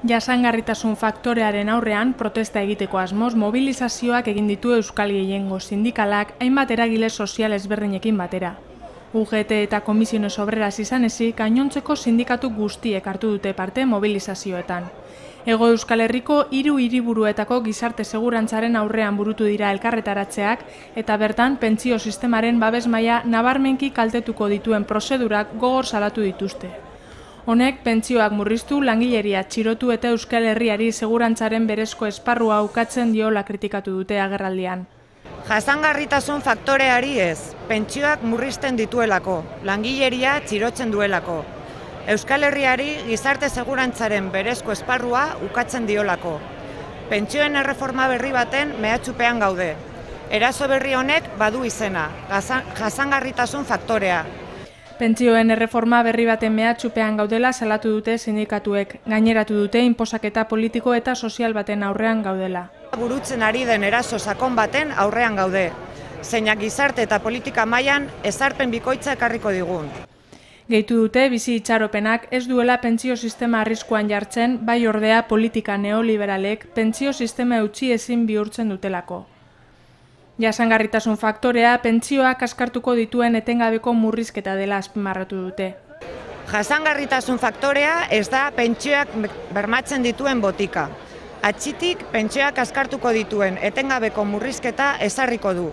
Jasangarritasun faktorearen aurrean protesta egiteko asmoz mobilizazioak egin ditu Euskal Gehiengo sindikalak hainbat eragile sozial ezberdinekin batera. UGT eta Komisiones Obreras izan ezik, gainontzeko sindikatu guztiek hartu dute parte mobilizazioetan. Hego Euskal Herriko 3 hiriburuetako gizarte segurantzaren aurrean burutu dira elkarretaratzeak eta bertan pentsio sistemaren babes maila nabarmenki kaltetuko dituen prozedurak gogor salatu dituzte. Honek pentsioak murriztu, langileria txirotu eta Euskal Herriari segurantzaren berezko esparrua ukatzen diola kritikatu dute agerraldian. Jasangarritasun faktoreari ez, pentsioak murrizten dituelako, langileria txirotzen duelako. Euskal Herriari gizarte segurantzaren berezko esparrua ukatzen diolako. Pentsioen erreforma berri baten mehatxupean gaude. Eraso berri honek badu izena, jasangarritasun faktorea. Pentsioen erreforma berri baten mehatxupean gaudela salatu dute sindikatuek. Gaineratu dute inposaketa politiko eta sozial baten aurrean gaudela. Burutzen ari den eraso sakon baten aurrean gaude. Zeinak gizarte eta politika mailan ezarpen bikoitza ekarriko digun. Gehitu dute bizi itxaropenak ez duela pentsio sistema arriskuan jartzen, bai ordea politika neoliberalek pentsio sistema eutsi ezin bihurtzen dutelako. Jasangarritasun faktorea pentsioak askartuko dituen etengabeko murrizketa dela azpimarratu dute. Jasangarritasun faktorea ez da pentsioak bermatzen dituen botika. Atxitik pentsioak askartuko dituen etengabeko murrizketa ezarriko du.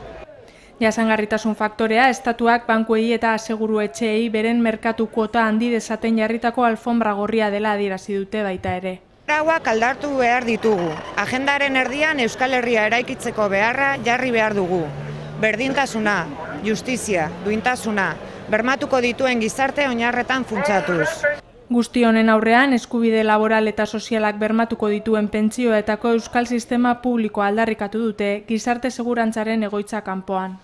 Jasangarritasun faktorea estatuak bankuei eta aseguru etxeei beren merkatu kuota handi dezaten jarritako alfombra gorria dela adierazi dute baita ere. Arauak aldartu behar ditugu. Agendaren erdian Euskal Herria eraikitzeko beharra jarri behar dugu. Berdintasuna, justizia, duintasuna, bermatuko dituen gizarte oinarretan funtsatuz. Guzti honen aurrean, eskubide laboral eta sozialak bermatuko dituen pentsioetako euskal sistema publikoa aldarrikatu dute gizarte segurantzaren egoitza kanpoan.